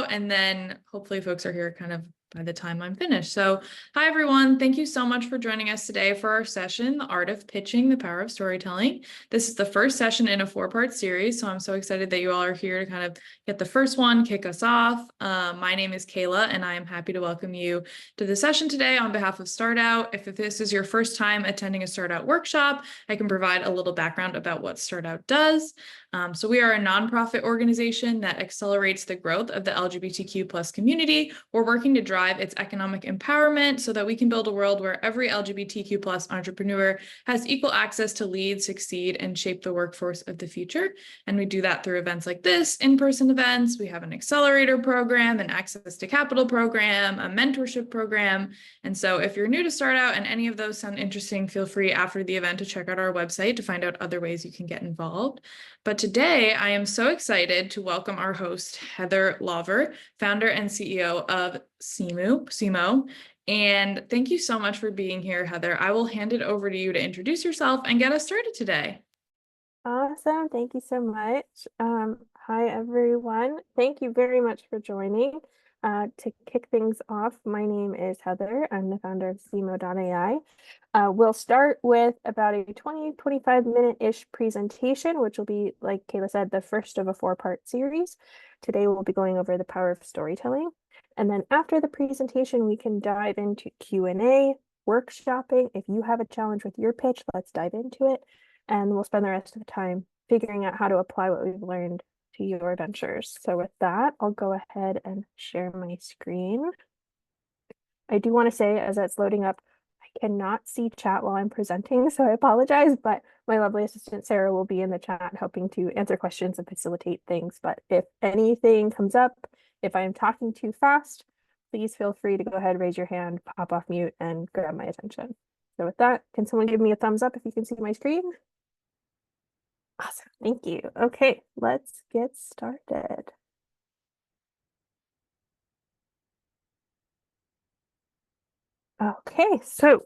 out, and then hopefully folks are here kind of by the time I'm finished. So hi, everyone. Thank you so much for joining us today for our session, The Art of Pitching, the Power of Storytelling. This is the first session in a 4-part series, so I'm so excited that you all are here to kind of get the first one, kick us off. My name is Kayla, and I am happy to welcome you to the session today on behalf of StartOut. If this is your first time attending a StartOut workshop, I can provide a little background about what StartOut does. So we are a nonprofit organization that accelerates the growth of the LGBTQ+ community. We're working to drive its economic empowerment so that we can build a world where every LGBTQ+ entrepreneur has equal access to lead, succeed, and shape the workforce of the future. And we do that through events like this, in-person events. We have an accelerator program, an access to capital program, a mentorship program. And so if you're new to StartOut and any of those sound interesting, feel free after the event to check out our website to find out other ways you can get involved. But today, I am so excited to welcome our host, Heather Lawver, founder and CEO of Ceemo. And thank you so much for being here, Heather. I will hand it over to you to introduce yourself and get us started today. Awesome. Thank you so much. Hi, everyone. Thank you very much for joining. To kick things off, my name is Heather. I'm the founder of Ceemo.ai. We'll start with about a 25 minute-ish presentation, which will be, like Kayla said, the first of a 4-part series. Today, we'll be going over the power of storytelling. And then after the presentation, we can dive into Q&A, workshopping. If you have a challenge with your pitch, let's dive into it. And we'll spend the rest of the time figuring out how to apply what we've learned to your ventures. So with that, I'll go ahead and share my screen. I do want to say, as that's loading up, I cannot see chat while I'm presenting, so I apologize, but my lovely assistant Sarah will be in the chat helping to answer questions and facilitate things. But if anything comes up, if I'm talking too fast, please feel free to go ahead, raise your hand, pop off mute, and grab my attention. So with that, can someone give me a thumbs up if you can see my screen? Awesome, thank you. Okay, let's get started. Okay, so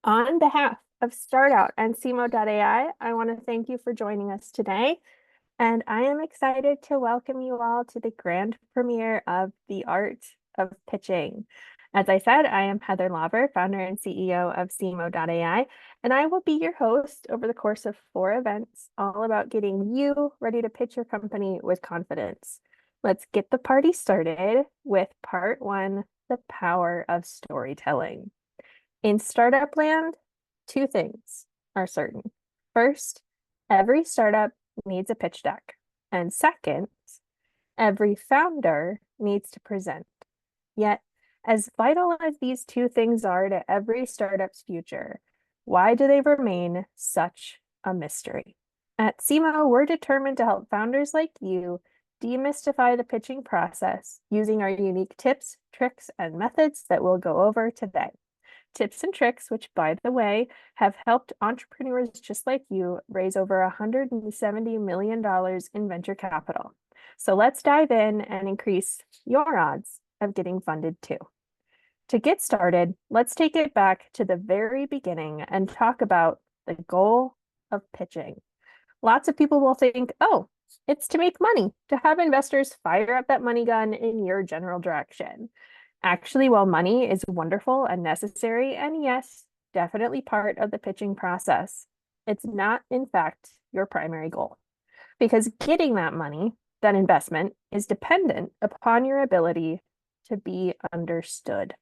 on behalf of StartOut and Ceemo.ai, I want to thank you for joining us today. And I am excited to welcome you all to the grand premiere of The Art of Pitching. As I said, I am Heather Lawver, founder and CEO of Ceemo.ai, and I will be your host over the course of 4 events, all about getting you ready to pitch your company with confidence. Let's get the party started with part 1, the power of storytelling. In startup land, 2 things are certain. First, every startup needs a pitch deck. And second, every founder needs to present. Yet, as vital as these 2 things are to every startup's future, why do they remain such a mystery? At Ceemo, we're determined to help founders like you demystify the pitching process using our unique tips, tricks, and methods that we'll go over today. Tips and tricks, which, by the way, have helped entrepreneurs just like you raise over $170 million in venture capital. So let's dive in and increase your odds of getting funded too. To get started, let's take it back to the very beginning and talk about the goal of pitching. Lots of people will think, oh, it's to make money, to have investors fire up that money gun in your general direction. Actually, while money is wonderful and necessary, and yes, definitely part of the pitching process, it's not, in fact, your primary goal. Because getting that money, that investment, is dependent upon your ability to be understood.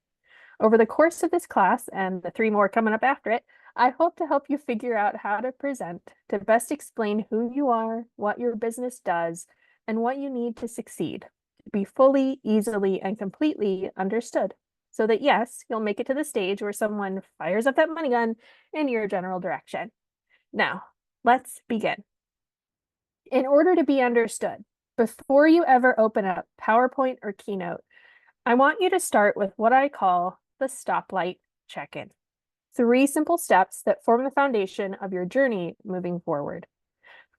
Over the course of this class, and the 3 more coming up after it, I hope to help you figure out how to present to best explain who you are, what your business does, and what you need to succeed. Be fully, easily, and completely understood, so that yes, you'll make it to the stage where someone fires up that money gun in your general direction. Now, let's begin. In order to be understood, before you ever open up PowerPoint or Keynote, I want you to start with what I call the stoplight check-in. 3 simple steps that form the foundation of your journey moving forward.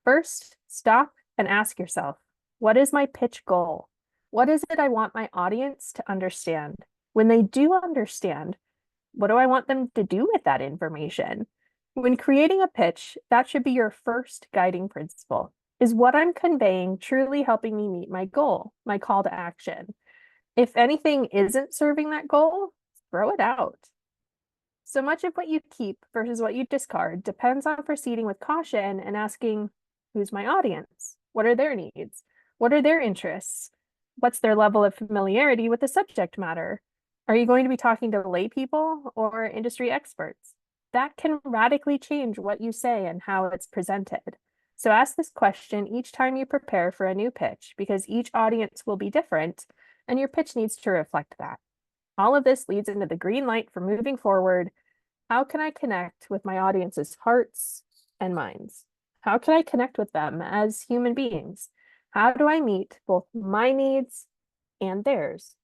First, stop and ask yourself, what is my pitch goal? What is it I want my audience to understand? When they do understand, what do I want them to do with that information? When creating a pitch, that should be your first guiding principle. Is what I'm conveying truly helping me meet my goal, my call to action? If anything isn't serving that goal, throw it out. So much of what you keep versus what you discard depends on proceeding with caution and asking, who's my audience? What are their needs? What are their interests? What's their level of familiarity with the subject matter? Are you going to be talking to lay people or industry experts? That can radically change what you say and how it's presented. So ask this question each time you prepare for a new pitch, because each audience will be different and your pitch needs to reflect that. All of this leads into the green light for moving forward. How can I connect with my audience's hearts and minds? How can I connect with them as human beings? How do I meet both my needs and theirs?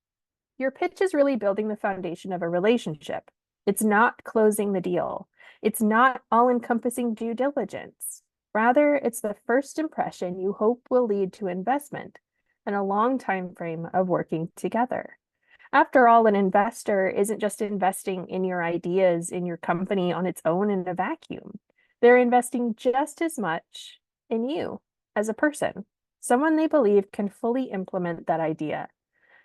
Your pitch is really building the foundation of a relationship. It's not closing the deal. It's not all-encompassing due diligence. Rather, it's the first impression you hope will lead to investment and a long time frame of working together. After all, an investor isn't just investing in your ideas in your company on its own in a vacuum. They're investing just as much in you as a person, someone they believe can fully implement that idea.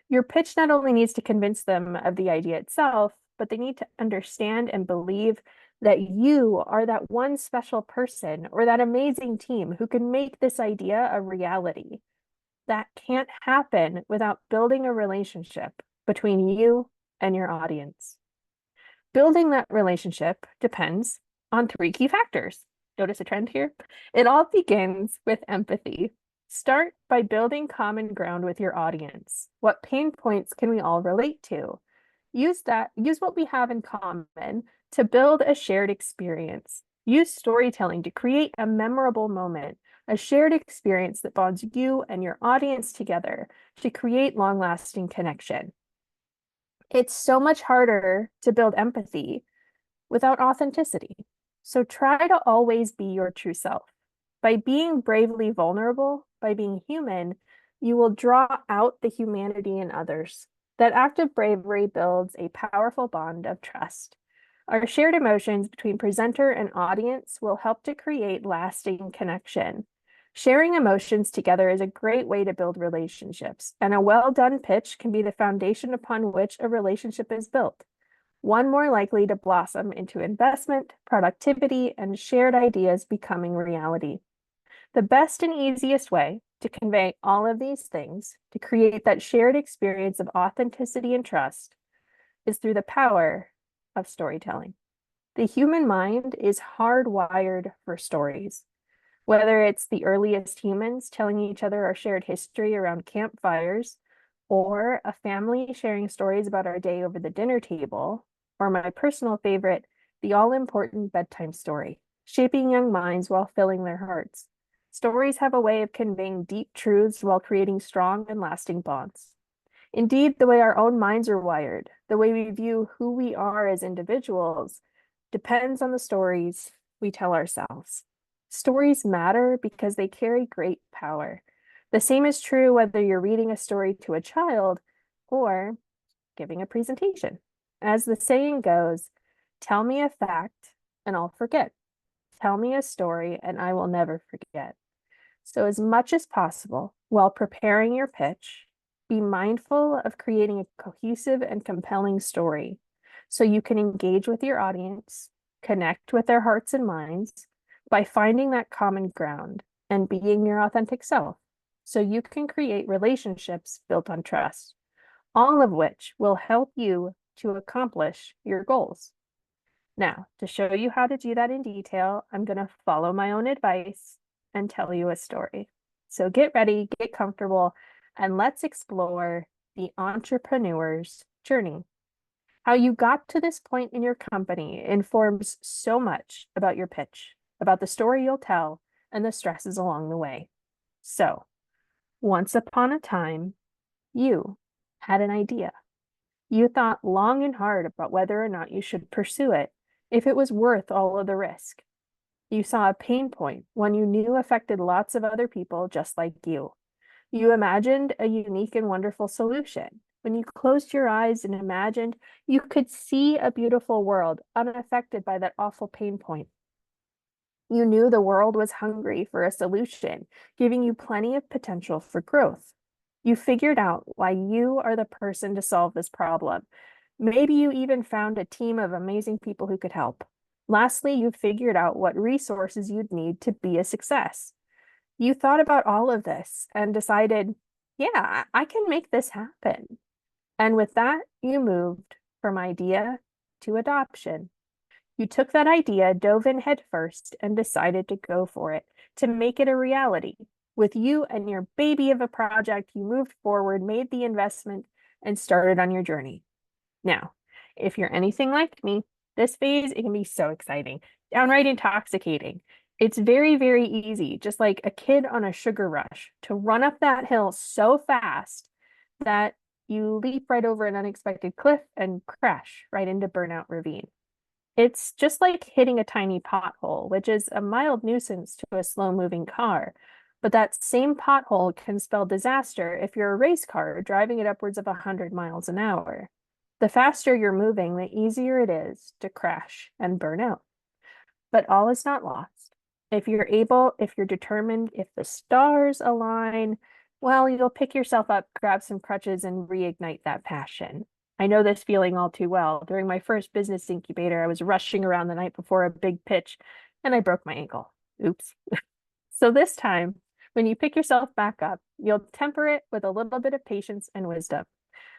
Your pitch not only needs to convince them of the idea itself, but they need to understand and believe that you are that one special person or that amazing team who can make this idea a reality. That can't happen without building a relationship between you and your audience. Building that relationship depends on 3 key factors. Notice a trend here? It all begins with empathy. Start by building common ground with your audience. What pain points can we all relate to? Use what we have in common to build a shared experience. Use storytelling to create a memorable moment, a shared experience that bonds you and your audience together to create long-lasting connection. It's so much harder to build empathy without authenticity. So try to always be your true self. By being bravely vulnerable, by being human, you will draw out the humanity in others. That act of bravery builds a powerful bond of trust. Our shared emotions between presenter and audience will help to create lasting connection. Sharing emotions together is a great way to build relationships, and a well-done pitch can be the foundation upon which a relationship is built, one more likely to blossom into investment, productivity, and shared ideas becoming reality. The best and easiest way to convey all of these things, to create that shared experience of authenticity and trust, is through the power of storytelling. The human mind is hardwired for stories. Whether it's the earliest humans telling each other our shared history around campfires, or a family sharing stories about our day over the dinner table, or my personal favorite, the all-important bedtime story, shaping young minds while filling their hearts. Stories have a way of conveying deep truths while creating strong and lasting bonds. Indeed, the way our own minds are wired, the way we view who we are as individuals, depends on the stories we tell ourselves. Stories matter because they carry great power. The same is true whether you're reading a story to a child or giving a presentation. As the saying goes, tell me a fact and I'll forget. Tell me a story and I will never forget. So as much as possible, while preparing your pitch, be mindful of creating a cohesive and compelling story so you can engage with your audience, connect with their hearts and minds by finding that common ground and being your authentic self, so you can create relationships built on trust, all of which will help you to accomplish your goals. Now, to show you how to do that in detail, I'm going to follow my own advice and tell you a story. So get ready, get comfortable, and let's explore the entrepreneur's journey. How you got to this point in your company informs so much about your pitch, about the story you'll tell, and the stresses along the way. So, once upon a time, you had an idea. You thought long and hard about whether or not you should pursue it, if it was worth all of the risk. You saw a pain point, one you knew affected lots of other people just like you. You imagined a unique and wonderful solution. When you closed your eyes and imagined, you could see a beautiful world unaffected by that awful pain point. You knew the world was hungry for a solution, giving you plenty of potential for growth. You figured out why you are the person to solve this problem. Maybe you even found a team of amazing people who could help. Lastly, you figured out what resources you'd need to be a success. You thought about all of this and decided, yeah, I can make this happen. And with that, you moved from idea to adoption. You took that idea, dove in headfirst, and decided to go for it, to make it a reality. With you and your baby of a project, you moved forward, made the investment, and started on your journey. Now, if you're anything like me, this phase, it can be so exciting, downright intoxicating. It's very, very easy, just like a kid on a sugar rush, to run up that hill so fast that you leap right over an unexpected cliff and crash right into Burnout Ravine. It's just like hitting a tiny pothole, which is a mild nuisance to a slow-moving car. But that same pothole can spell disaster if you're a race car driving at upwards of 100 miles an hour. The faster you're moving, the easier it is to crash and burn out. But all is not lost. If you're able, if you're determined, if the stars align, well, you'll pick yourself up, grab some crutches, and reignite that passion. I know this feeling all too well. During my first business incubator, I was rushing around the night before a big pitch, and I broke my ankle. Oops. So this time, when you pick yourself back up, you'll temper it with a little bit of patience and wisdom.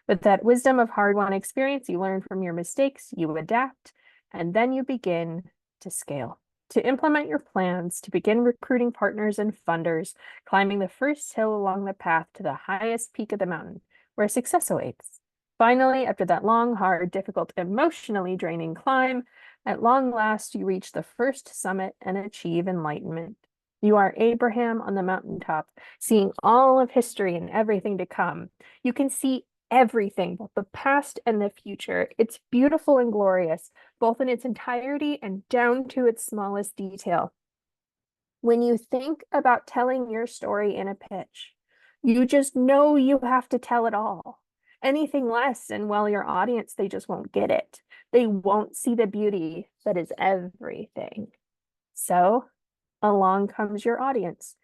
With that wisdom of hard-won experience, you learn from your mistakes, you adapt, and then you begin to scale, to implement your plans, to begin recruiting partners and funders, climbing the first hill along the path to the highest peak of the mountain, where success awaits. Finally, after that long, hard, difficult, emotionally draining climb, at long last you reach the first summit and achieve enlightenment. You are Abraham on the mountaintop, seeing all of history and everything to come. You can see everything, both the past and the future. It's beautiful and glorious, both in its entirety and down to its smallest detail. When you think about telling your story in a pitch, you just know you have to tell it all. Anything less, and well, your audience, they just won't get it. They won't see the beauty that is everything. So along comes your audience.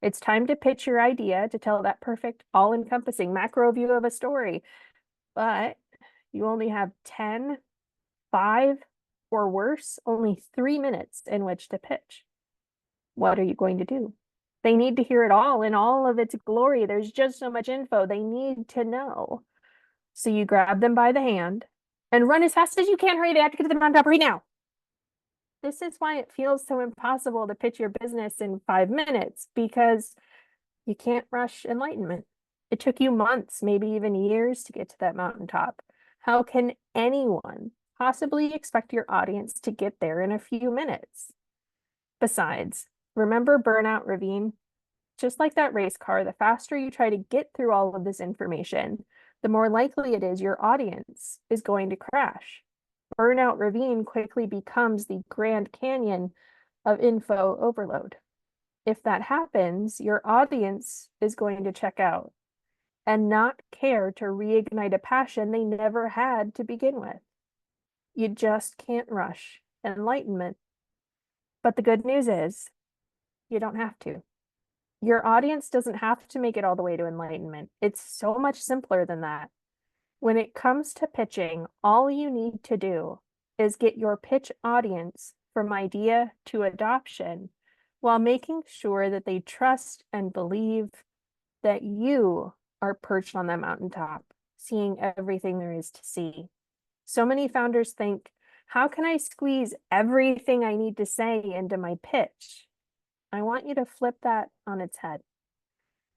It's time to pitch your idea to tell that perfect, all-encompassing macro view of a story. But you only have 10, 5, or worse, only 3 minutes in which to pitch. What are you going to do? They need to hear it all in all of its glory. There's just so much info they need to know. So you grab them by the hand and run as fast as you can. Hurry, they have to get to the mountaintop right now. This is why it feels so impossible to pitch your business in 5 minutes, because you can't rush enlightenment. It took you months, maybe even years to get to that mountaintop. How can anyone possibly expect your audience to get there in a few minutes? Besides, remember Burnout Ravine? Just like that race car, the faster you try to get through all of this information, the more likely it is your audience is going to crash. Burnout Ravine quickly becomes the Grand Canyon of info overload. If that happens, your audience is going to check out and not care to reignite a passion they never had to begin with. You just can't rush enlightenment. But the good news is, you don't have to. Your audience doesn't have to make it all the way to enlightenment. It's so much simpler than that. When it comes to pitching, all you need to do is get your pitch audience from idea to adoption while making sure that they trust and believe that you are perched on that mountaintop, seeing everything there is to see. So many founders think, how can I squeeze everything I need to say into my pitch? I want you to flip that on its head.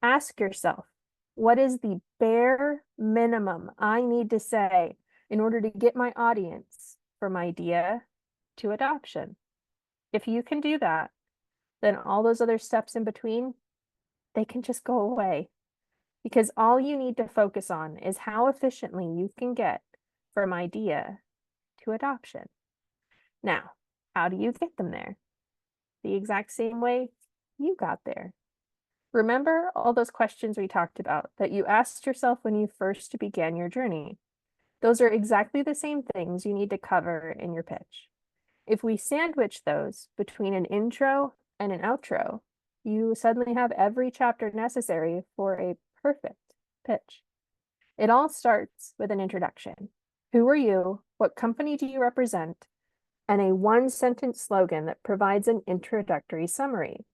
Ask yourself, what is the bare minimum I need to say in order to get my audience from idea to adoption? If you can do that, then all those other steps in between, they can just go away. Because all you need to focus on is how efficiently you can get from idea to adoption. Now, how do you get them there? The exact same way you got there. Remember all those questions we talked about that you asked yourself when you first began your journey? Those are exactly the same things you need to cover in your pitch. If we sandwich those between an intro and an outro, you suddenly have every chapter necessary for a perfect pitch. It all starts with an introduction. Who are you? What company do you represent? And a one-sentence slogan that provides an introductory summary.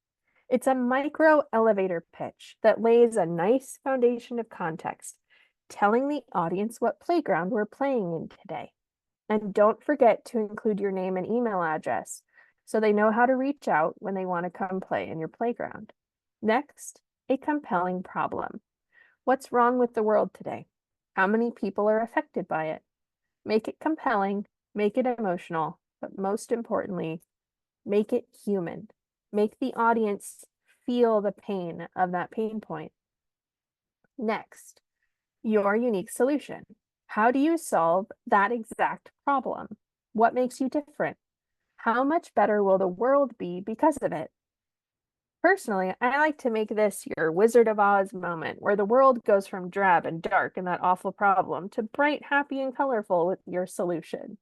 It's a micro elevator pitch that lays a nice foundation of context, telling the audience what playground we're playing in today. And don't forget to include your name and email address so they know how to reach out when they want to come play in your playground. Next, a compelling problem. What's wrong with the world today? How many people are affected by it? Make it compelling, make it emotional, but most importantly, make it human. Make the audience feel the pain of that pain point. Next, your unique solution. How do you solve that exact problem? What makes you different? How much better will the world be because of it? Personally, I like to make this your Wizard of Oz moment where the world goes from drab and dark and that awful problem to bright, happy, and colorful with your solution.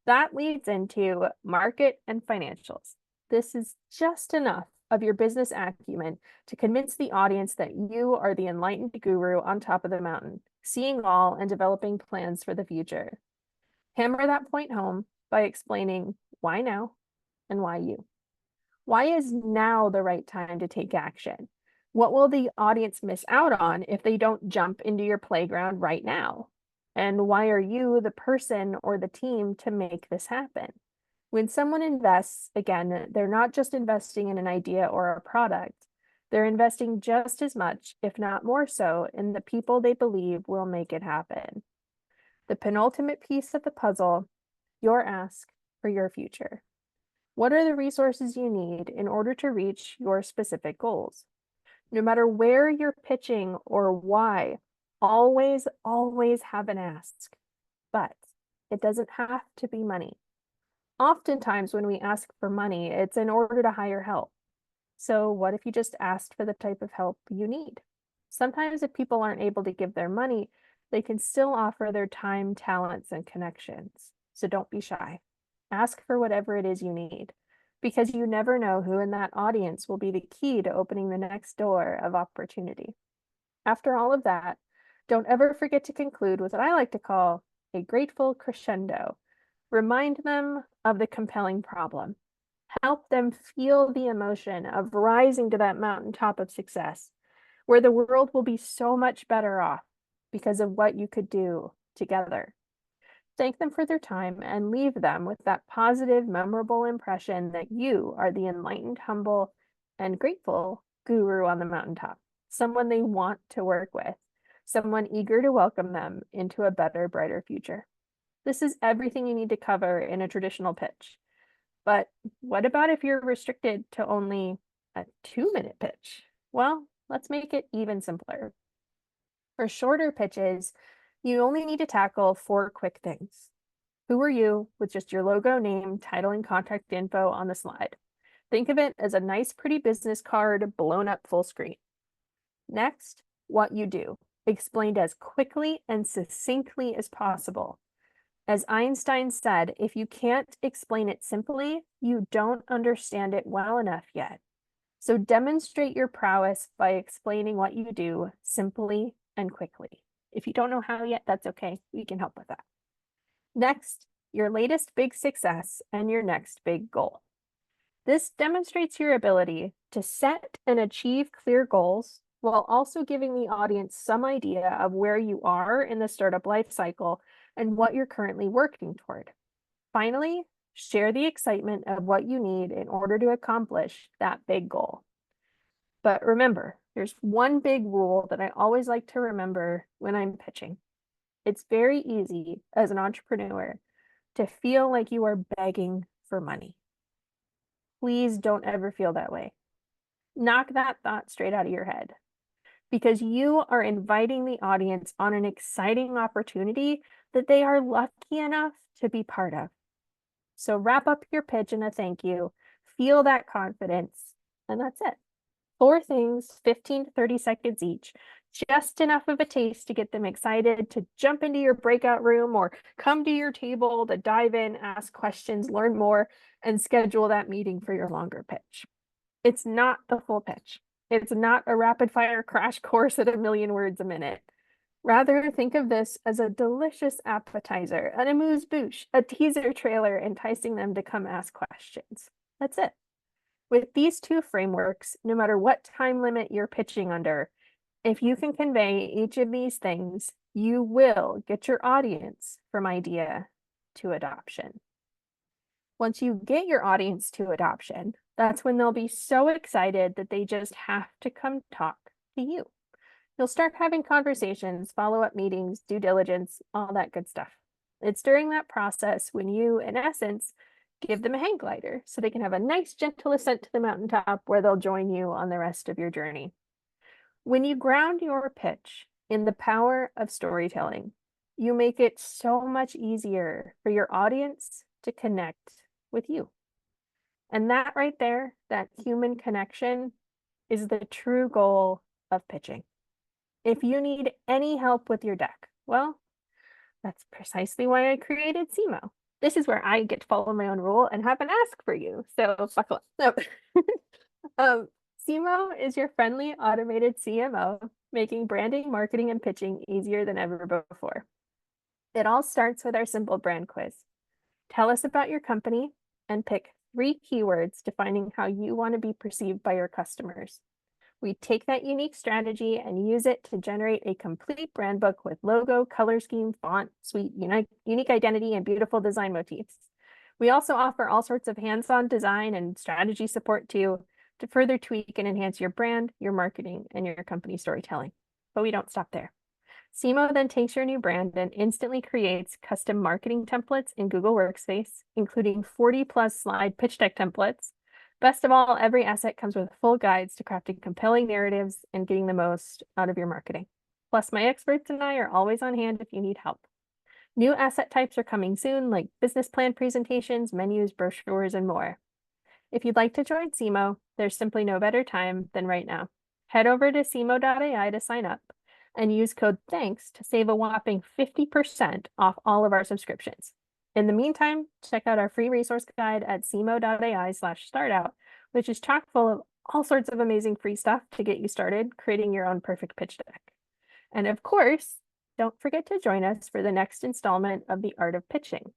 That leads into market and financials. This is just enough of your business acumen to convince the audience that you are the enlightened guru on top of the mountain, seeing all and developing plans for the future. Hammer that point home by explaining why now and why you. Why is now the right time to take action? What will the audience miss out on if they don't jump into your playground right now? And why are you the person or the team to make this happen? When someone invests, again, they're not just investing in an idea or a product. They're investing just as much, if not more so, in the people they believe will make it happen. The penultimate piece of the puzzle, your ask for your future. What are the resources you need in order to reach your specific goals? No matter where you're pitching or why, always, always have an ask. But it doesn't have to be money. Oftentimes when we ask for money, it's in order to hire help. So what if you just asked for the type of help you need? Sometimes if people aren't able to give their money, they can still offer their time, talents, and connections. So don't be shy. Ask for whatever it is you need, because you never know who in that audience will be the key to opening the next door of opportunity. After all of that, don't ever forget to conclude with what I like to call a grateful crescendo. Remind them of the compelling problem. Help them feel the emotion of rising to that mountaintop of success, where the world will be so much better off because of what you could do together. Thank them for their time and leave them with that positive, memorable impression that you are the enlightened, humble, and grateful guru on the mountaintop, someone they want to work with, someone eager to welcome them into a better, brighter future. This is everything you need to cover in a traditional pitch. But what about if you're restricted to only a 2-minute pitch? Well, let's make it even simpler. For shorter pitches, you only need to tackle 4 quick things. Who are you with just your logo, name, title, and contact info on the slide? Think of it as a nice, pretty business card blown up full screen. Next, what you do, explained as quickly and succinctly as possible. As Einstein said, if you can't explain it simply, you don't understand it well enough yet. So demonstrate your prowess by explaining what you do simply and quickly. If you don't know how yet, that's okay. We can help with that. Next, your latest big success and your next big goal. This demonstrates your ability to set and achieve clear goals while also giving the audience some idea of where you are in the startup life cycle and what you're currently working toward. Finally, share the excitement of what you need in order to accomplish that big goal. But remember, there's one big rule that I always like to remember when I'm pitching. It's very easy as an entrepreneur to feel like you are begging for money. Please don't ever feel that way. Knock that thought straight out of your head, because you are inviting the audience on an exciting opportunity that they are lucky enough to be part of. So wrap up your pitch in a thank you, feel that confidence, and that's it. 4 things, 15 to 30 seconds each, just enough of a taste to get them excited to jump into your breakout room or come to your table to dive in, ask questions, learn more, and schedule that meeting for your longer pitch. It's not the full pitch. It's not a rapid fire crash course at 1,000,000 words a minute. Rather, think of this as a delicious appetizer, an amuse-bouche, a teaser trailer enticing them to come ask questions. That's it. With these 2 frameworks, no matter what time limit you're pitching under, if you can convey each of these things, you will get your audience from idea to adoption. Once you get your audience to adoption, that's when they'll be so excited that they just have to come talk to you. You'll start having conversations, follow-up meetings, due diligence, all that good stuff. It's during that process when you, in essence, give them a hang glider so they can have a nice gentle ascent to the mountaintop where they'll join you on the rest of your journey. When you ground your pitch in the power of storytelling, you make it so much easier for your audience to connect with you. And that right there, that human connection, is the true goal of pitching. If you need any help with your deck, well, that's precisely why I created Ceemo. This is where I get to follow my own rule and have an ask for you. So buckle up. Ceemo is your friendly automated CMO, making branding, marketing, and pitching easier than ever before. It all starts with our simple brand quiz. Tell us about your company and pick 3 keywords defining how you want to be perceived by your customers. We take that unique strategy and use it to generate a complete brand book with logo, color scheme, font, suite, unique identity, and beautiful design motifs. We also offer all sorts of hands-on design and strategy support too, to further tweak and enhance your brand, your marketing, and your company storytelling. But we don't stop there. Ceemo then takes your new brand and instantly creates custom marketing templates in Google Workspace, including 40+ slide pitch deck templates. Best of all, every asset comes with full guides to crafting compelling narratives and getting the most out of your marketing. Plus, my experts and I are always on hand if you need help. New asset types are coming soon, like business plan presentations, menus, brochures, and more. If you'd like to join Ceemo, there's simply no better time than right now. Head over to Ceemo.ai to sign up and use code THANKS to save a whopping 50% off all of our subscriptions. In the meantime, check out our free resource guide at ceemo.ai/startout, which is chock full of all sorts of amazing free stuff to get you started creating your own perfect pitch deck. And of course, don't forget to join us for the next installment of The Art of Pitching.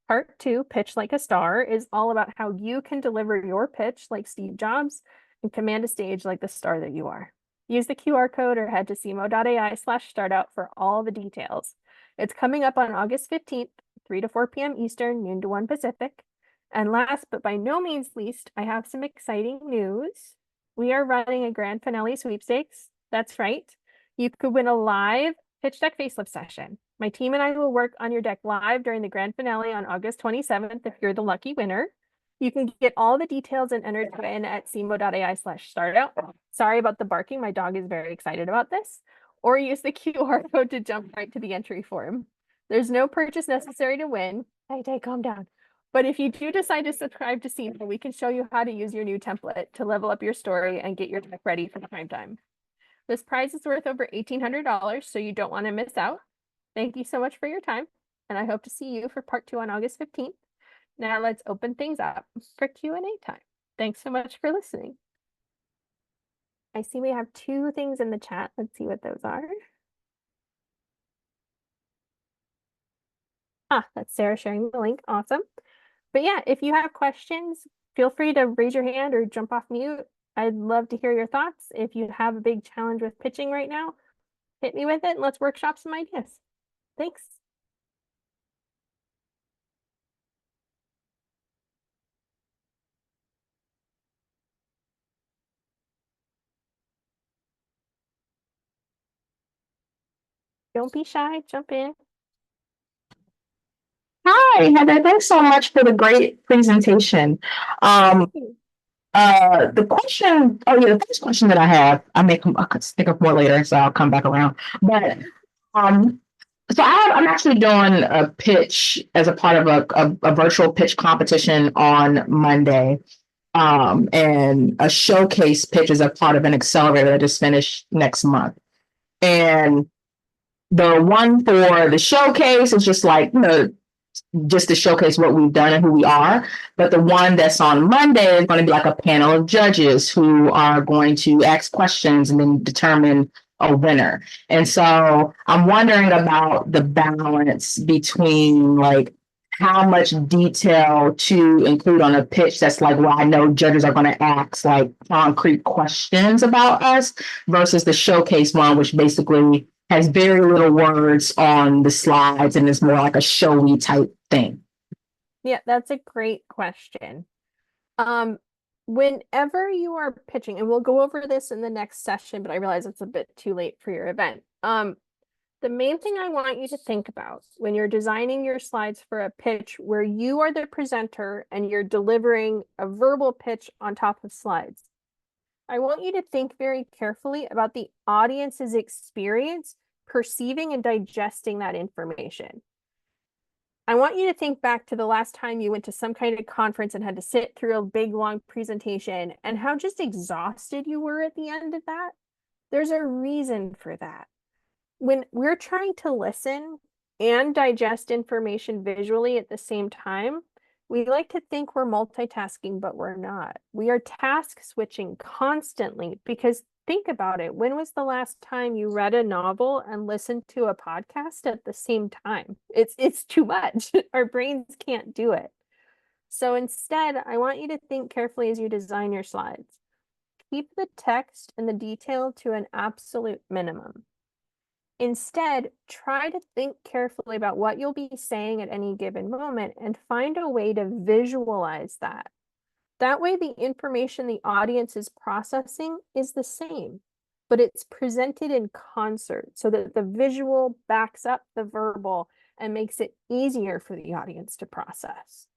Part 2, Pitch Like a Star, is all about how you can deliver your pitch like Steve Jobs and command a stage like the star that you are. Use the QR code or head to ceemo.ai/startout for all the details. It's coming up on August 15th, 3 to 4 p.m. Eastern, noon to 1 Pacific. And last but by no means least, I have some exciting news. We are running a grand finale sweepstakes. That's right. You could win a live pitch deck facelift session. My team and I will work on your deck live during the grand finale on August 27th if you're the lucky winner. You can get all the details and enter to win at ceemo.ai/startout. Sorry about the barking. My dog is very excited about this. Or use the QR code to jump right to the entry form. There's no purchase necessary to win. Hey, calm down. But if you do decide to subscribe to Ceemo, we can show you how to use your new template to level up your story and get your deck ready for prime time. This prize is worth over $1,800, so you don't want to miss out. Thank you so much for your time, and I hope to see you for part 2 on August 15th. Now let's open things up for Q&A time. Thanks so much for listening. I see we have 2 things in the chat. Let's see what those are. That's Sarah sharing the link. Awesome. But yeah, if you have questions, feel free to raise your hand or jump off mute. I'd love to hear your thoughts. If you have a big challenge with pitching right now, hit me with it and let's workshop some ideas. Thanks. Don't be shy, jump in. Hi, Heather. Thanks so much for the great presentation. The question, the first question that I have, I could stick up more later, so I'll come back around. But I'm actually doing a pitch as a part of a virtual pitch competition on Monday. And a showcase pitch is a part of an accelerator that just finished next month. And the one for the showcase is just like, just to showcase what we've done and who we are. But the one that's on Monday is going to be like a panel of judges who are going to ask questions and then determine a winner. And so I'm wondering about the balance between like how much detail to include on a pitch that's like, well, I know judges are going to ask like concrete questions about us versus the showcase one, which basically has very little words on the slides and is more like a showy type thing. Yeah, that's a great question. Whenever you are pitching, and we'll go over this in the next session, but I realize it's a bit too late for your event. The main thing I want you to think about when you're designing your slides for a pitch where you are the presenter and you're delivering a verbal pitch on top of slides, I want you to think very carefully about the audience's experience perceiving and digesting that information. I want you to think back to the last time you went to some kind of conference and had to sit through a big long presentation and how just exhausted you were at the end of that. There's a reason for that. When we're trying to listen and digest information visually at the same time, we like to think we're multitasking, but we're not. We are task switching constantly because think about it. When was the last time you read a novel and listened to a podcast at the same time? It's too much. Our brains can't do it. So instead, I want you to think carefully as you design your slides. Keep the text and the detail to an absolute minimum. Instead, try to think carefully about what you'll be saying at any given moment and find a way to visualize that. That way, the information the audience is processing is the same, but it's presented in concert so that the visual backs up the verbal and makes it easier for the audience to process.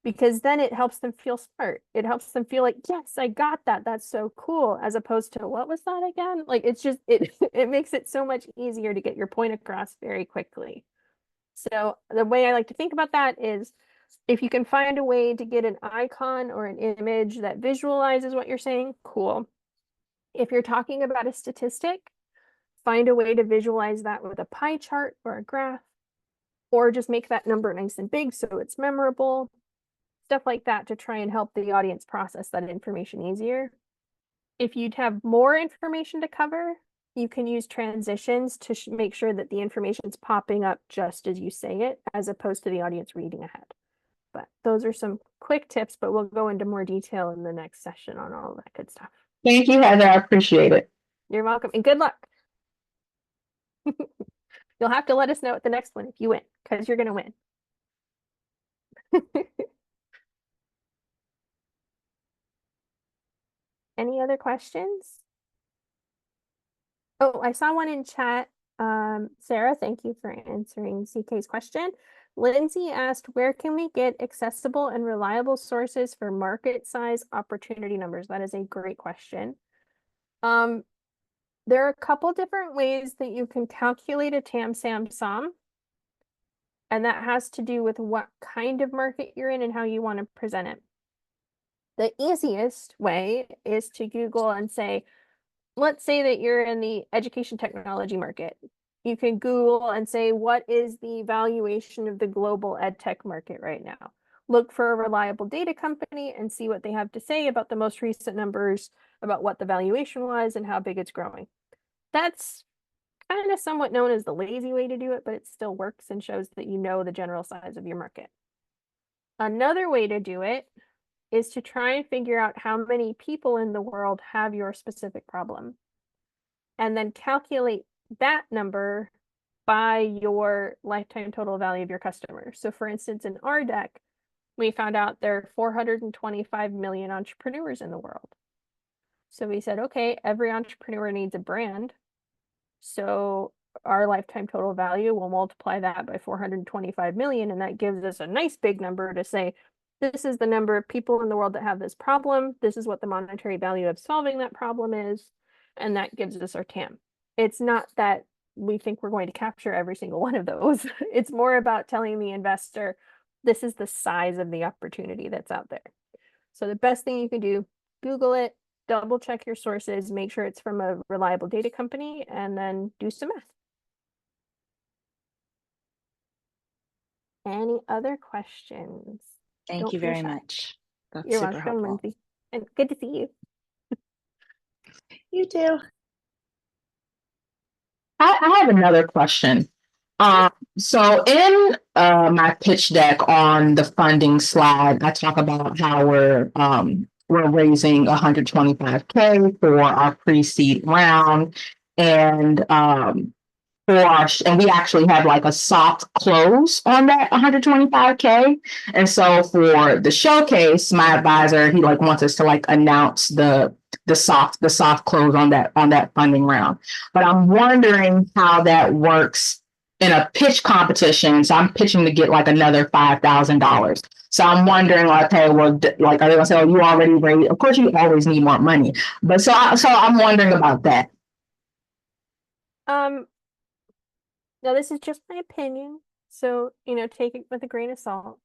Because then it helps them feel smart. It helps them feel like, yes, I got that. That's so cool. As opposed to, what was that again? Like, it's just, it makes it so much easier to get your point across very quickly. So the way I like to think about that is if you can find a way to get an icon or an image that visualizes what you're saying, cool. If you're talking about a statistic, find a way to visualize that with a pie chart or a graph, or just make that number nice and big so it's memorable. Stuff like that to try and help the audience process that information easier. If you'd have more information to cover, you can use transitions to make sure that the information's popping up just as you say it, as opposed to the audience reading ahead. But those are some quick tips, but we'll go into more detail in the next session on all that good stuff. Thank you, Heather. I appreciate it. You're welcome, and good luck. You'll have to let us know at the next one if you win, because you're going to win. Any other questions? Oh, I saw one in chat. Sarah, thank you for answering CK's question. Lindsay asked, where can we get accessible and reliable sources for market size opportunity numbers? That is a great question. There are a couple different ways that you can calculate a TAM, SAM, SOM. And that has to do with what kind of market you're in and how you want to present it. The easiest way is to Google and say, let's say that you're in the education technology market. You can Google and say, what is the valuation of the global ed tech market right now? Look for a reliable data company and see what they have to say about the most recent numbers, about what the valuation was and how big it's growing. That's kind of somewhat known as the lazy way to do it, but it still works and shows that you know the general size of your market. Another way to do it is to try and figure out how many people in the world have your specific problem, and then calculate that number by your lifetime total value of your customers. So for instance, in our deck, we found out there are 425 million entrepreneurs in the world. So we said, okay, every entrepreneur needs a brand. So our lifetime total value, will multiply that by 425 million, and that gives us a nice big number to say, this is the number of people in the world that have this problem. This is what the monetary value of solving that problem is. And that gives us our TAM. It's not that we think we're going to capture every single one of those. It's more about telling the investor, this is the size of the opportunity that's out there. So the best thing you can do, Google it, double check your sources, make sure it's from a reliable data company, and then do some math. Any other questions? Thank Don't you be very shy. much. That's You're super welcome, helpful. Lindsay. And good to see you. You too. I have another question. So in my pitch deck on the funding slide, I talk about how we're raising 125K for our pre-seed round, and and we actually have like a soft close on that 125K. And so for the showcase, my advisor, he like wants us to like announce the soft close on that funding round. But I'm wondering how that works in a pitch competition. So I'm pitching to get like another $5,000. So I'm wondering, like, okay, well, like, are they gonna say, oh, you already raised? Of course, you always need more money, but so I'm wondering about that. Now this is just my opinion, so take it with a grain of salt.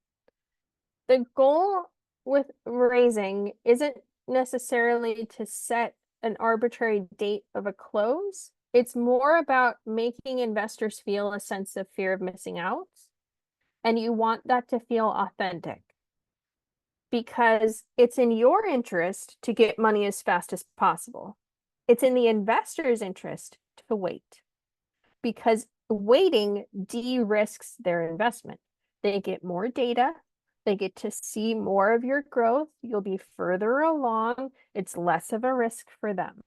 The goal with raising isn't necessarily to set an arbitrary date of a close. It's more about making investors feel a sense of fear of missing out. And you want that to feel authentic because it's in your interest to get money as fast as possible. It's in the investor's interest to wait because waiting de-risks their investment. They get more data. They get to see more of your growth. You'll be further along. It's less of a risk for them.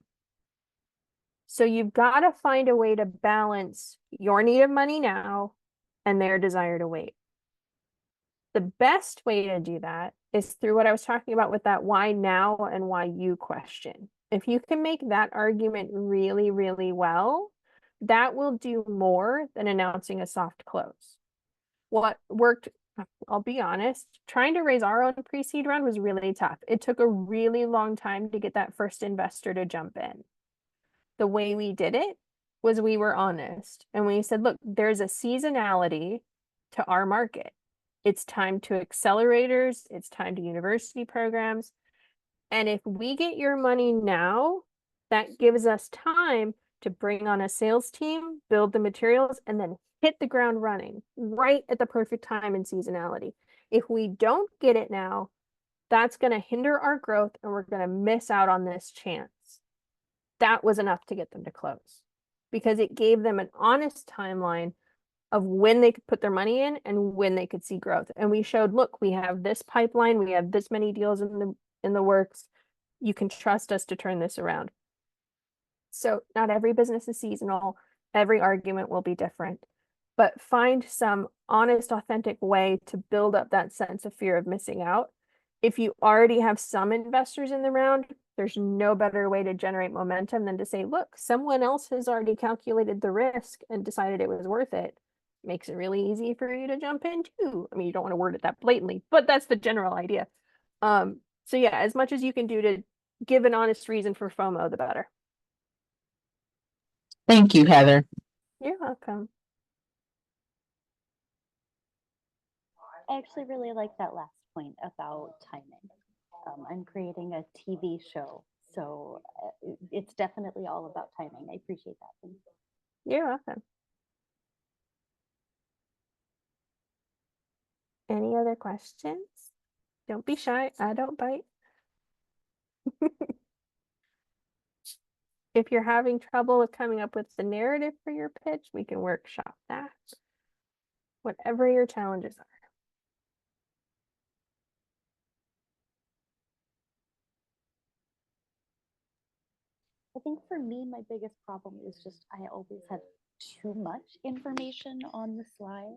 So you've got to find a way to balance your need of money now and their desire to wait. The best way to do that is through what I was talking about with that why now and why you question. If you can make that argument really, really well, that will do more than announcing a soft close. What worked, I'll be honest, trying to raise our own pre-seed round was really tough. It took a really long time to get that first investor to jump in. The way we did it was we were honest and we said, look, there's a seasonality to our market. It's time to accelerators, it's time to university programs. And if we get your money now, that gives us time to bring on a sales team, build the materials, and then hit the ground running right at the perfect time in seasonality. If we don't get it now, that's going to hinder our growth and we're going to miss out on this chance. That was enough to get them to close because it gave them an honest timeline of when they could put their money in and when they could see growth. And we showed, look, we have this pipeline, we have this many deals in the works. You can trust us to turn this around. So not every business is seasonal. Every argument will be different, but find some honest, authentic way to build up that sense of fear of missing out. If you already have some investors in the round, there's no better way to generate momentum than to say, look, someone else has already calculated the risk and decided it was worth it. Makes it really easy for you to jump in too. I mean, you don't want to word it that blatantly, but that's the general idea. So yeah, as much as you can do to give an honest reason for FOMO, the better. Thank you, Heather. You're welcome. I actually really like that last point about timing. I'm creating a TV show, so it's definitely all about timing. I appreciate that. You're welcome. Any other questions? Don't be shy. I don't bite. If you're having trouble with coming up with the narrative for your pitch, we can workshop that. Whatever your challenges are. I think for me, my biggest problem is just I always have too much information on the slides.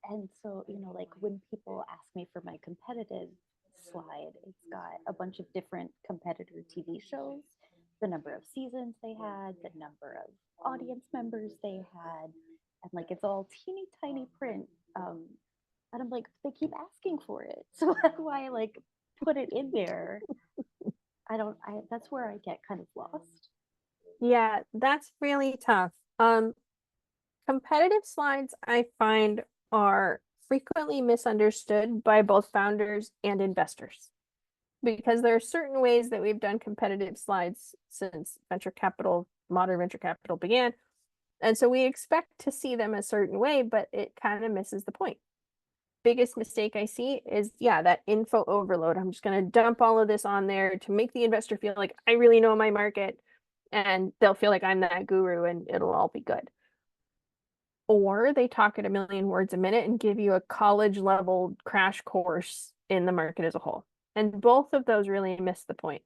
And so, like when people ask me for my competitive slide, it's got a bunch of different competitor TV shows, the number of seasons they had, the number of audience members they had, and like it's all teeny tiny print. And I'm like, they keep asking for it. So how do I like put it in there? That's where I get kind of lost. Yeah, that's really tough. Competitive slides I find are frequently misunderstood by both founders and investors. Because there are certain ways that we've done competitive slides since modern venture capital began. And so we expect to see them a certain way, but it kind of misses the point. Biggest mistake I see is, that info overload. I'm just going to dump all of this on there to make the investor feel like I really know my market, and they'll feel like I'm that guru and it'll all be good. Or they talk at a million words a minute and give you a college level crash course in the market as a whole. And both of those really miss the point.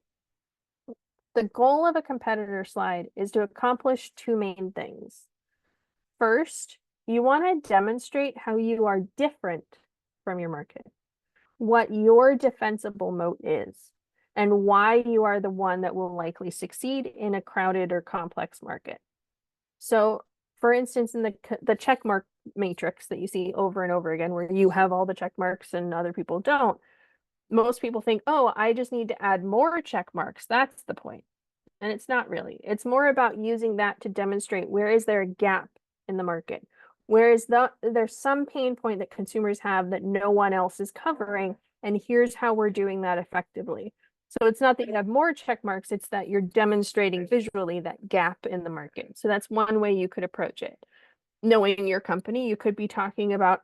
The goal of a competitor slide is to accomplish two main things. First, you want to demonstrate how you are different from your market, what your defensible moat is, and why you are the one that will likely succeed in a crowded or complex market. So, for instance, in the check mark matrix that you see over and over again, where you have all the check marks and other people don't, most people think, oh, I just need to add more check marks. That's the point. And it's not really. It's more about using that to demonstrate where is there a gap in the market. Whereas there's some pain point that consumers have that no one else is covering, and here's how we're doing that effectively. So it's not that you have more check marks, it's that you're demonstrating visually that gap in the market. So that's one way you could approach it. Knowing your company, you could be talking about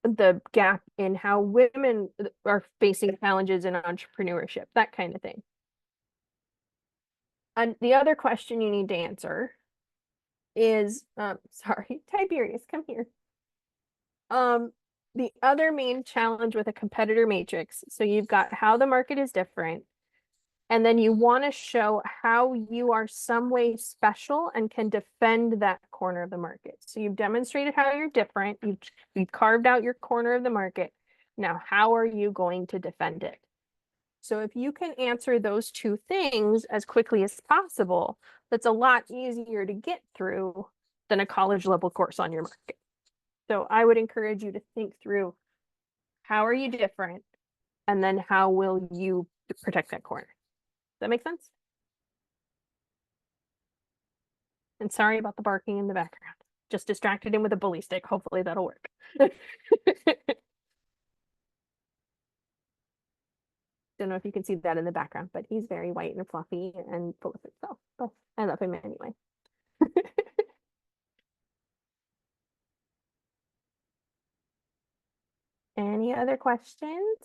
the gap in how women are facing challenges in entrepreneurship, that kind of thing. And the other question you need to answer is, sorry, Tiberius, come here. The other main challenge with a competitor matrix, so you've got how the market is different, and then you want to show how you are some way special and can defend that corner of the market. So you've demonstrated how you're different, you've carved out your corner of the market. Now, how are you going to defend it? So if you can answer those two things as quickly as possible, that's a lot easier to get through than a college level course on your market. So I would encourage you to think through, how are you different? And then how will you protect that corner? Does that make sense? And sorry about the barking in the background. Just distracted him with a bully stick. Hopefully that'll work. Don't know if you can see that in the background, but he's very white and fluffy and full of himself. But I love him anyway. Any other questions?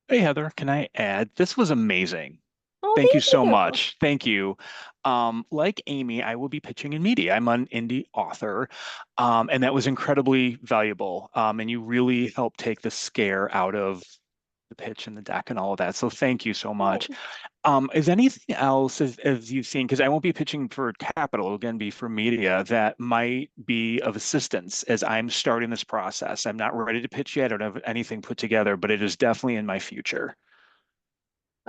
Hey, Heather, can I add? This was amazing. Oh, Thank you so much. Thank you. Like Amy, I will be pitching in media. I'm an indie author, and that was incredibly valuable. And you really helped take the scare out of the pitch and the deck and all of that. So thank you so much. Is anything else as you've seen, because I won't be pitching for capital, again, be for media, that might be of assistance as I'm starting this process? I'm not ready to pitch yet. I don't have anything put together, but it is definitely in my future.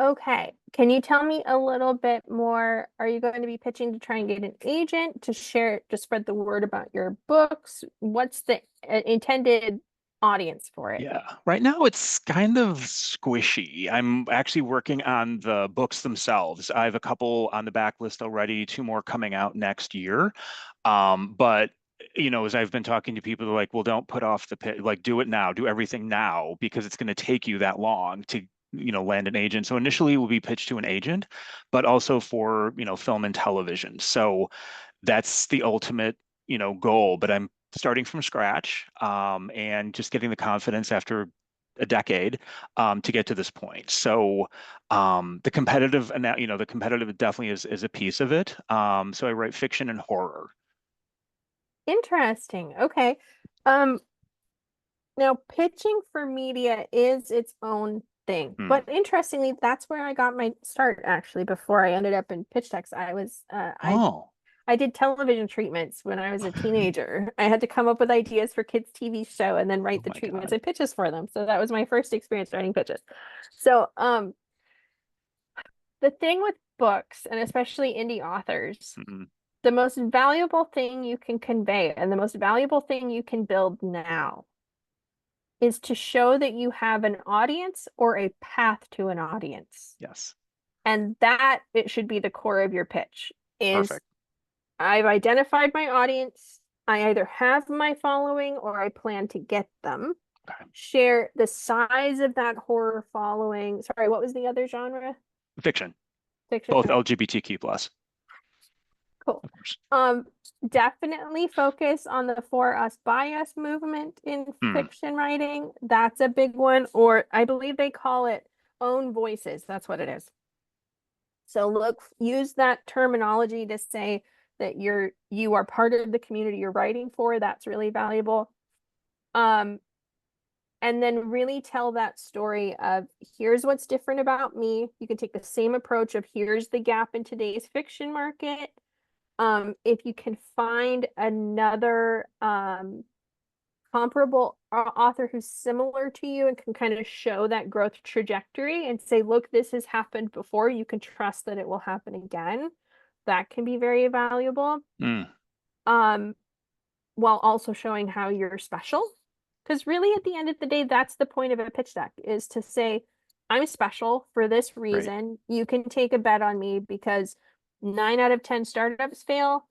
Okay. Can you tell me a little bit more? Are you going to be pitching to try and get an agent to share, to spread the word about your books? What's the intended audience for it? Yeah, right now it's kind of squishy. I'm actually working on the books themselves. I have a couple on the backlist already, 2 more coming out next year. But as I've been talking to people, they're like, well, don't put off the pit, like do it now, do everything now, because it's going to take you that long to land an agent. So initially we'll be pitched to an agent, but also for film and television. So that's the ultimate goal. But I'm starting from scratch, and just getting the confidence after a decade to get to this point. So the competitive definitely is a piece of it. So I write fiction and horror. Interesting. Okay. Now pitching for media is its own thing, but interestingly, that's where I got my start actually. Before I ended up in pitch decks, I did television treatments when I was a teenager. I had to come up with ideas for kids' TV show and then write the treatments and pitches for them. So that was my first experience writing pitches. So the thing with books, and especially indie authors, the most valuable thing you can convey and the most valuable thing you can build now is to show that you have an audience or a path to an audience. Yes. And that it should be the core of your pitch is, Perfect. I've identified my audience. I either have my following or I plan to get them. Okay. Share the size of that horror following. Sorry, what was the other genre? Fiction, Fiction. both Okay, LGBTQ plus, cool. of course. Definitely focus on the for us by us movement in Hmm. fiction writing. That's a big one. Or I believe they call it own voices. That's what it is. So use that terminology to say that you are part of the community you're writing for. That's really valuable. And then really tell that story of here's what's different about me. You can take the same approach of here's the gap in today's fiction market. If you can find another comparable author who's similar to you and can kind of show that growth trajectory and say, look, this has happened before, you can trust that it will happen again. That can be very valuable. While also showing how you're special. Because really, at the end of the day, that's the point of a pitch deck, is to say, I'm special for this reason. Right. You can take a bet on me because 9 out of 10 startups fail.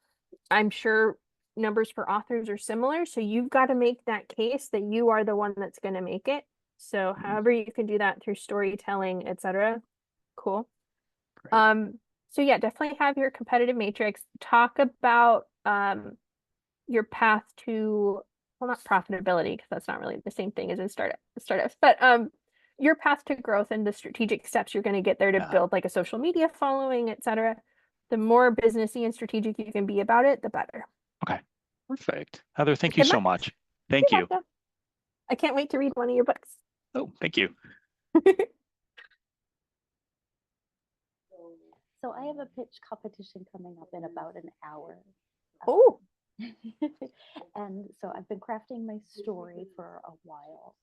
I'm sure numbers for authors are similar. So you've got to make that case that you are the one that's going to make it. So however you can do that through storytelling, etc. Cool. Great. So yeah, definitely have your competitive matrix. Talk about your path to, well, not profitability, because that's not really the same thing as in startups, but your path to growth and the strategic steps you're going to get there to build like a social media following, etc. The more businessy and strategic you can be about it, the better. Okay, perfect. Heather, thank you so much. Thank you. I can't wait to read one of your books. Oh, thank you. So I have a pitch competition coming up in about an hour. Oh. And so I've been crafting my story for a while.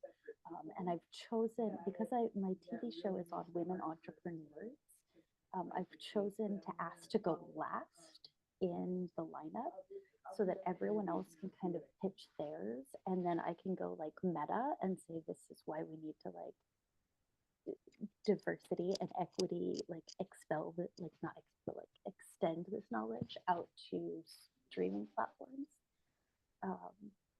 And I've chosen, because my TV show is on women entrepreneurs, I've chosen to ask to go last in the lineup so that everyone else can kind of pitch theirs. And then I can go like meta and say, this is why we need to like diversity and equity, like expel it, like not expel, like extend this knowledge out to streaming platforms.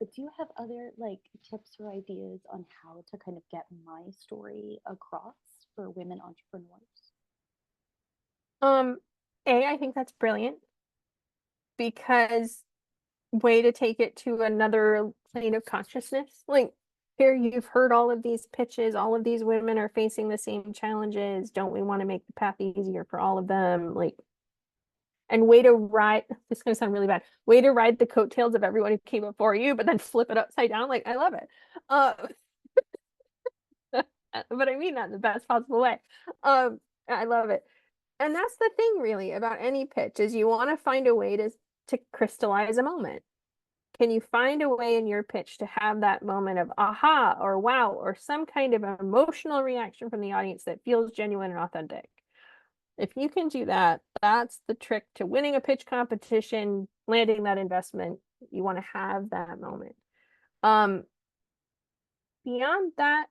But do you have other like tips or ideas on how to kind of get my story across for women entrepreneurs? I think that's brilliant, because way to take it to another plane of consciousness. Like, here you've heard all of these pitches, all of these women are facing the same challenges. Don't we want to make the path easier for all of them? Like, and way to ride, this is going to sound really bad, way to ride the coattails of everyone who came before you, but then flip it upside down. Like, I love it. But I mean that in the best possible way. I love it. And that's the thing really about any pitch, is you want to find a way to crystallize a moment. Can you find a way in your pitch to have that moment of aha or wow or some kind of emotional reaction from the audience that feels genuine and authentic? If you can do that, that's the trick to winning a pitch competition, landing that investment. You want to have that moment. Beyond that,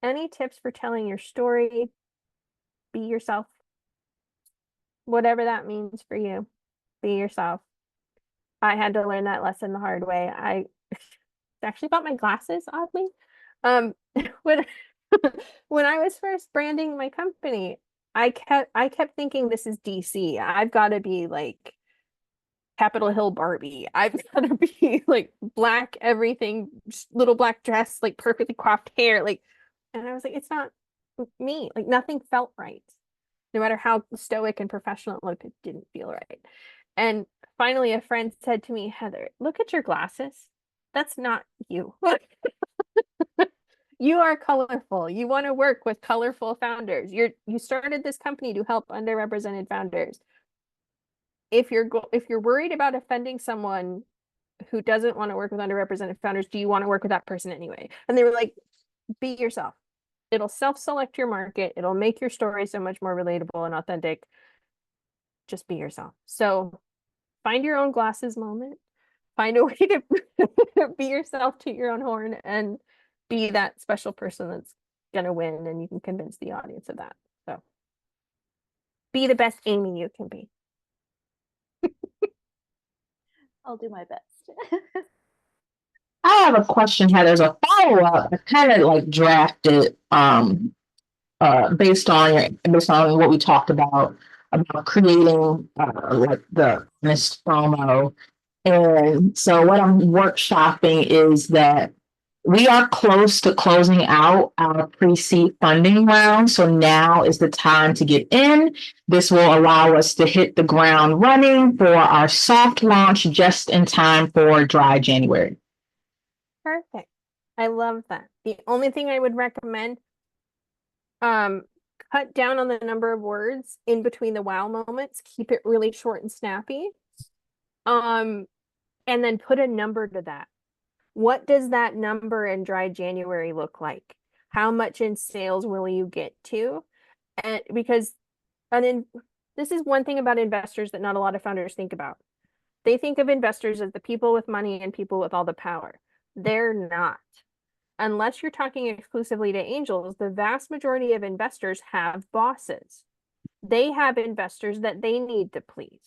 any tips for telling your story? Be yourself. Whatever that means for you, be yourself. I had to learn that lesson the hard way. I actually bought my glasses, oddly. When when I was first branding my company, I kept thinking this is DC. I've got to be like Capitol Hill Barbie. I've got to be like black everything, little black dress, like perfectly coiffed hair, like. And I was like, it's not me. Like, nothing felt right. No matter how stoic and professional it looked, it didn't feel right. And finally, a friend said to me, Heather, look at your glasses. That's not you. You are colorful. You want to work with colorful founders. You started this company to help underrepresented founders. If you're worried about offending someone who doesn't want to work with underrepresented founders, do you want to work with that person anyway? And they were like, be yourself. It'll self-select your market. It'll make your story so much more relatable and authentic. Just be yourself. So find your own glasses moment. Find a way to be yourself, to your own horn, and be that special person that's gonna win, and you can convince the audience of that. So be the best Amy you can be. I'll do my best. I have a question, Heather. There's a follow-up. I kind of like drafted based on what we talked about creating like the honest FOMO. And so what I'm workshopping is that we are close to closing out our pre-seed funding round. So now is the time to get in. This will allow us to hit the ground running for our soft launch just in time for dry January. Perfect. I love that. The only thing I would recommend, cut down on the number of words in between the wow moments. Keep it really short and snappy. And then put a number to that. What does that number in dry January look like? How much in sales will you get to? And because this is one thing about investors that not a lot of founders think about. They think of investors as the people with money and people with all the power. They're not. Unless you're talking exclusively to angels, the vast majority of investors have bosses. They have investors that they need to please.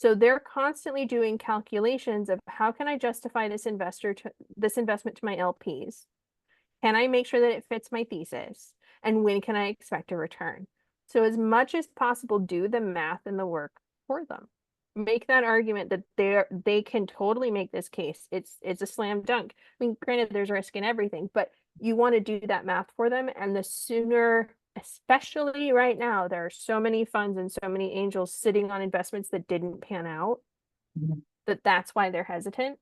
So they're constantly doing calculations of how can I justify this investment to my LPs? Can I make sure that it fits my thesis? And when can I expect a return? So as much as possible, do the math and the work for them. Make that argument that they can totally make this case. It's a slam dunk. I mean, granted, there's risk in everything, but you want to do that math for them. And the sooner, especially right now, there are so many funds and so many angels sitting on investments that didn't pan out, that's why they're hesitant.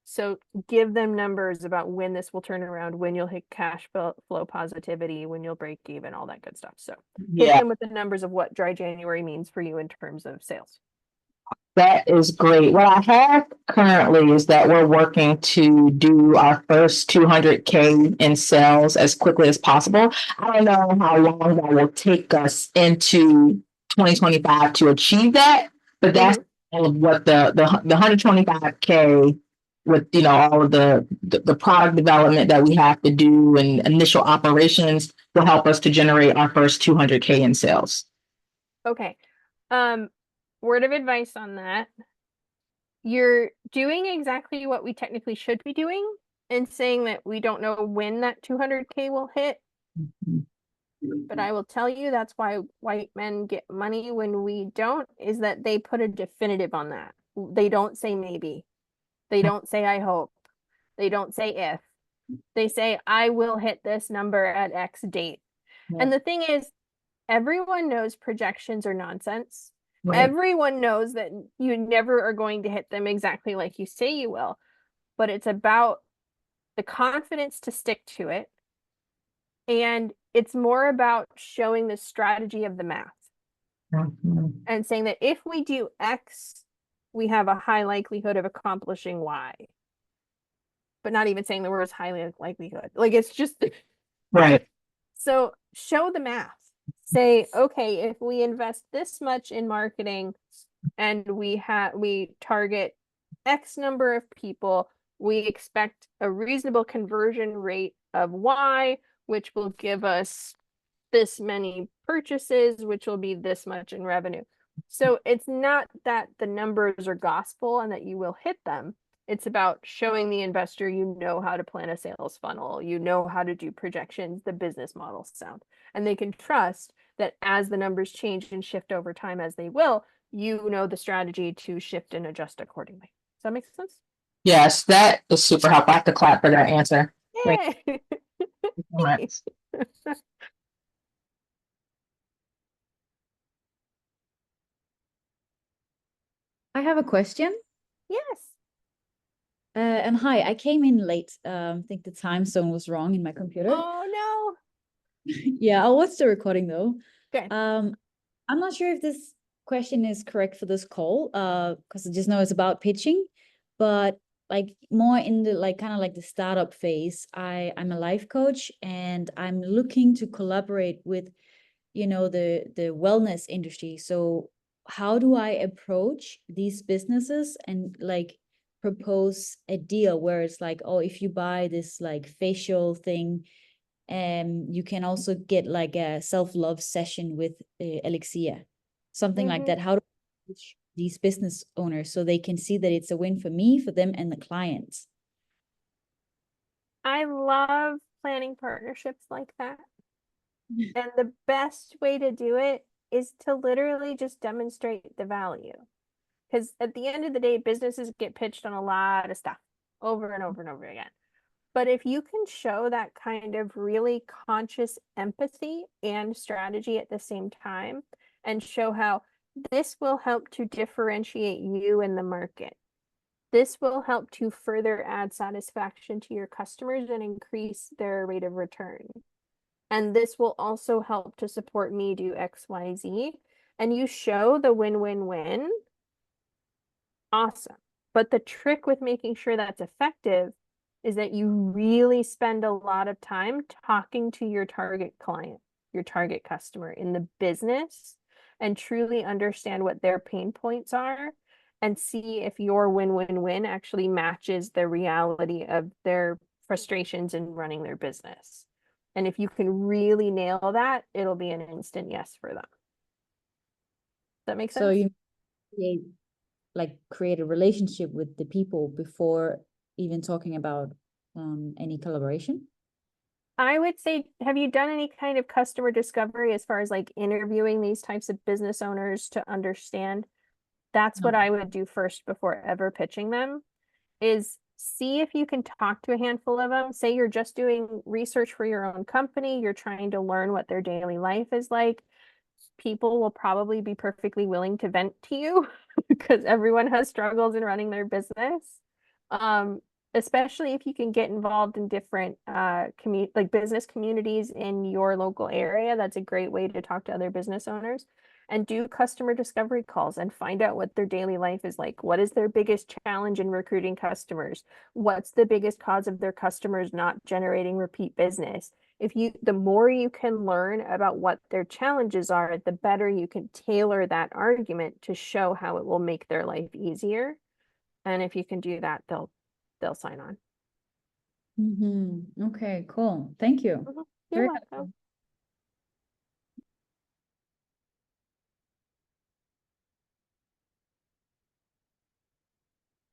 So give them numbers about when this will turn around, when you'll hit cash flow positivity, when you'll break even, all that good stuff. So hit them with the numbers of what dry January means for you in terms of sales. That is great. What I have currently is that we're working to do our first 200K in sales as quickly as possible. I don't know how long that will take us into 2025 to achieve that, but that's all of what the 125K with, you know, all of the product development that we have to do and initial operations will help us to generate our first 200K in sales. Okay. Word of advice on that. You're doing exactly what we technically should be doing and saying that we don't know when that 200K will hit. But I will tell you that's why white men get money when we don't, is that they put a definitive on that. They don't say maybe. They don't say I hope. They don't say if. They say I will hit this number at X date. And the thing is, everyone knows projections are nonsense. Right. Everyone knows that you never are going to hit them exactly like you say you will, but it's about the confidence to stick to it. And it's more about showing the strategy of the math and saying that if we do X, we have a high likelihood of accomplishing Y, but not even saying the words highly likelihood. Like it's just right. So show the math. Say, okay, if we invest this much in marketing and we target X number of people, we expect a reasonable conversion rate of Y, which will give us this many purchases, which will be this much in revenue. So it's not that the numbers are gospel and that you will hit them. It's about showing the investor you know how to plan a sales funnel, you know how to do projections, the business model sound, and they can trust that as the numbers change and shift over time, as they will, you know the strategy to shift and adjust accordingly. Does that make sense? Yes, that is super helpful. I have to clap for that answer. Yay. Thank you so much. I have a question. Yes. And hi, I came in late. I think the time zone was wrong in my computer. Oh no. Yeah, I'll watch the recording though. Okay. I'm not sure if this question is correct for this call, because I just know it's about pitching, but like more in the like kind of like the startup phase. I'm a life coach and I'm looking to collaborate with, you know, the wellness industry. So how do I approach these businesses and like propose a deal where it's like, oh, if you buy this like facial thing, you can also get like a self-love session with Elixir, something like that. How do these business owners so they can see that it's a win for me, for them, and the clients? I love planning partnerships like that. And the best way to do it is to literally just demonstrate the value. Because at the end of the day, businesses get pitched on a lot of stuff over and over and over again. But if you can show that kind of really conscious empathy and strategy at the same time, and show how this will help to differentiate you in the market, this will help to further add satisfaction to your customers and increase their rate of return. And this will also help to support me do XYZ. And you show the win-win-win, awesome. But the trick with making sure that's effective is that you really spend a lot of time talking to your target client, your target customer in the business, and truly understand what their pain points are and see if your win-win-win actually matches the reality of their frustrations in running their business. And if you can really nail that, it'll be an instant yes for them. Does that make sense? So you create a relationship with the people before even talking about any collaboration? I would say, have you done any kind of customer discovery as far as like interviewing these types of business owners to understand? That's what I would do first before ever pitching them, is see if you can talk to a handful of them. Say you're just doing research for your own company, you're trying to learn what their daily life is like. People will probably be perfectly willing to vent to you because everyone has struggles in running their business. Especially if you can get involved in different like business communities in your local area. That's a great way to talk to other business owners. And do customer discovery calls and find out what their daily life is like. What is their biggest challenge in recruiting customers? What's the biggest cause of their customers not generating repeat business? The more you can learn about what their challenges are, the better you can tailor that argument to show how it will make their life easier. And if you can do that, they'll sign on. Okay, cool. Thank you. You're Very welcome. helpful.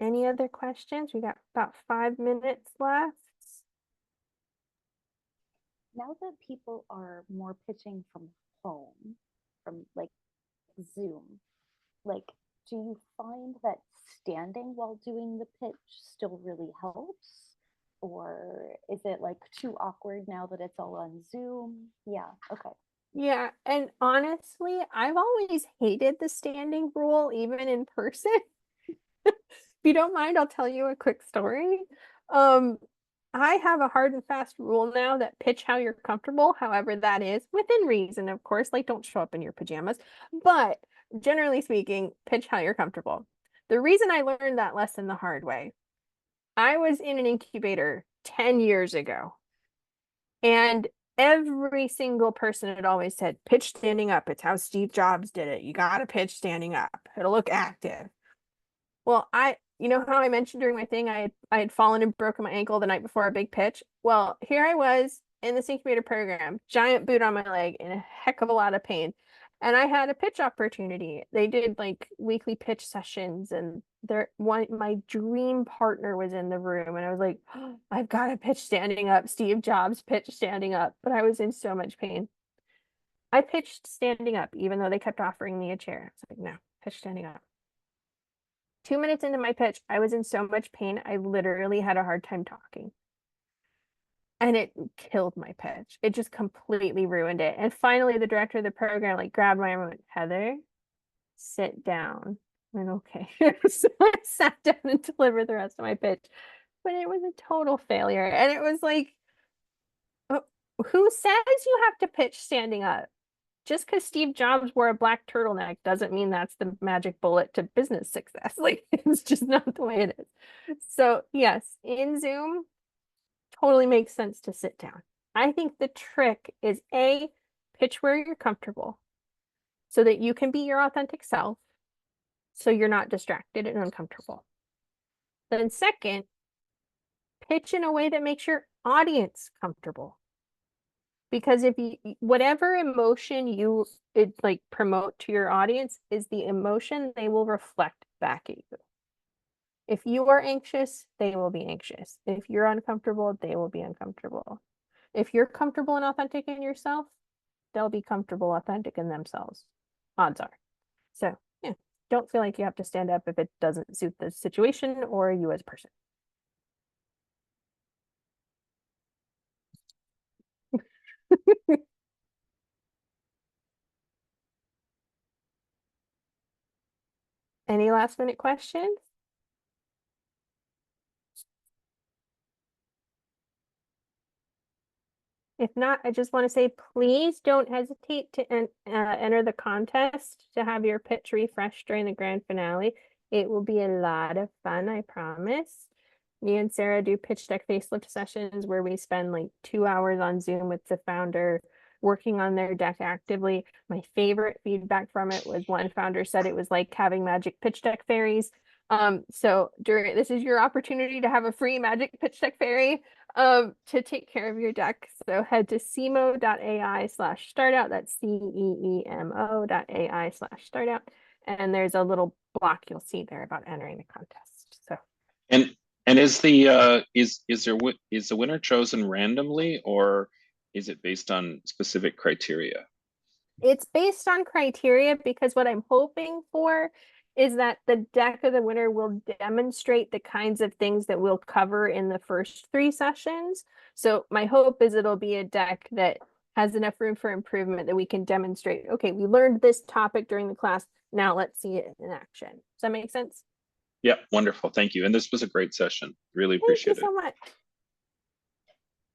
Any other questions? We got about 5 minutes left. Now that people are more pitching from home, from like Zoom, like, do you find that standing while doing the pitch still really helps? Or is it like too awkward now that it's all on Zoom? Yeah, okay. Yeah, and honestly, I've always hated the standing rule, even in person. If you don't mind, I'll tell you a quick story. I have a hard and fast rule now that pitch how you're comfortable, however that is, within reason, of course, like don't show up in your pajamas, but generally speaking, pitch how you're comfortable. The reason I learned that lesson the hard way, I was in an incubator 10 years ago, and every single person had always said, pitch standing up. It's how Steve Jobs did it. You got to pitch standing up. It'll look active. Well, you know how I mentioned during my thing, I had fallen and broken my ankle the night before a big pitch? Well, here I was in this incubator program, giant boot on my leg, in a heck of a lot of pain. And I had a pitch opportunity. They did like weekly pitch sessions, and my dream partner was in the room. And I was like, oh, I've got to pitch standing up. Steve Jobs pitch standing up. But I was in so much pain. I pitched standing up, even though they kept offering me a chair. I was like, no, pitch standing up. 2 minutes into my pitch, I was in so much pain, I literally had a hard time talking. And it killed my pitch. It just completely ruined it. And finally, the director of the program like grabbed my arm and went, Heather, sit down. And okay. So I sat down and delivered the rest of my pitch. But it was a total failure. And it was like, who says you have to pitch standing up? Just because Steve Jobs wore a black turtleneck doesn't mean that's the magic bullet to business success. Like, it's just not the way it is. So yes, in Zoom, totally makes sense to sit down. I think the trick is pitch where you're comfortable so that you can be your authentic self, so you're not distracted and uncomfortable. Then second, pitch in a way that makes your audience comfortable. Because if you, whatever emotion you like promote to your audience is the emotion they will reflect back at you. If you are anxious, they will be anxious. If you're uncomfortable, they will be uncomfortable. If you're comfortable and authentic in yourself, they'll be comfortable, authentic in themselves. Odds are. So yeah, don't feel like you have to stand up if it doesn't suit the situation or you as a person. Any last minute questions? If not, I just want to say, please don't hesitate to enter the contest to have your pitch refreshed during the grand finale. It will be a lot of fun, I promise. Me and Sarah do pitch deck facelift sessions where we spend like 2 hours on Zoom with the founder working on their deck actively. My favorite feedback from it was one founder said it was like having magic pitch deck fairies. So this is your opportunity to have a free magic pitch deck fairy to take care of your deck. So head to Ceemo.ai/startout. That's CEEMO.ai/startout. And there's a little block you'll see there about entering the contest. So and is the is the winner chosen randomly, or is it based on specific criteria? it's based on criteria, because what I'm hoping for is that the deck of the winner will demonstrate the kinds of things that we'll cover in the first 3 sessions. So my hope is it'll be a deck that has enough room for improvement that we can demonstrate, okay, we learned this topic during the class, now let's see it in action. Does that make sense? Yeah, wonderful. Thank you. And this was a great session. Really appreciate it. Thank you so much.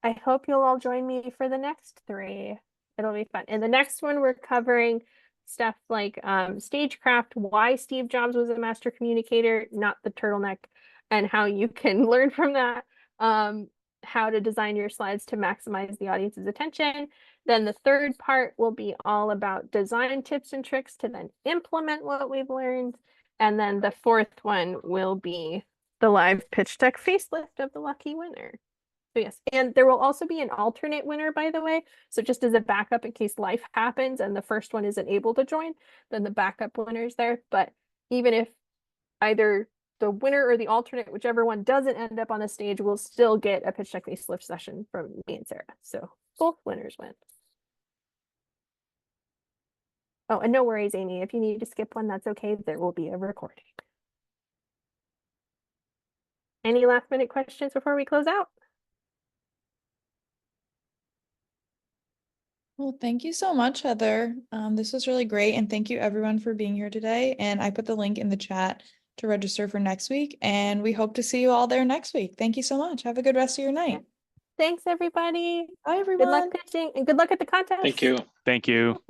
I hope you'll all join me for the next 3. It'll be fun. And the next one, we're covering stuff like stagecraft, why Steve Jobs was a master communicator, not the turtleneck, and how you can learn from that, how to design your slides to maximize the audience's attention. Then the 3rd part will be all about design tips and tricks to then implement what we've learned. And then the 4th one will be the live pitch deck facelift of the lucky winner. So yes, and there will also be an alternate winner, by the way. So just as a backup in case life happens and the first one isn't able to join, then the backup winner is there. But even if either the winner or the alternate, whichever one doesn't end up on the stage, will still get a pitch deck facelift session from me and Sarah. So both winners win. Oh, and no worries, Amy. If you need to skip one, that's okay. There will be a recording. Any last minute questions before we close out? Well, thank you so much, Heather. This was really great. And thank you everyone for being here today. And I put the link in the chat to register for next week. And we hope to see you all there next week. Thank you so much. Have a good rest of your night. Thanks, everybody. Bye, everyone. Good luck pitching and good luck at the contest. Thank you. Thank you.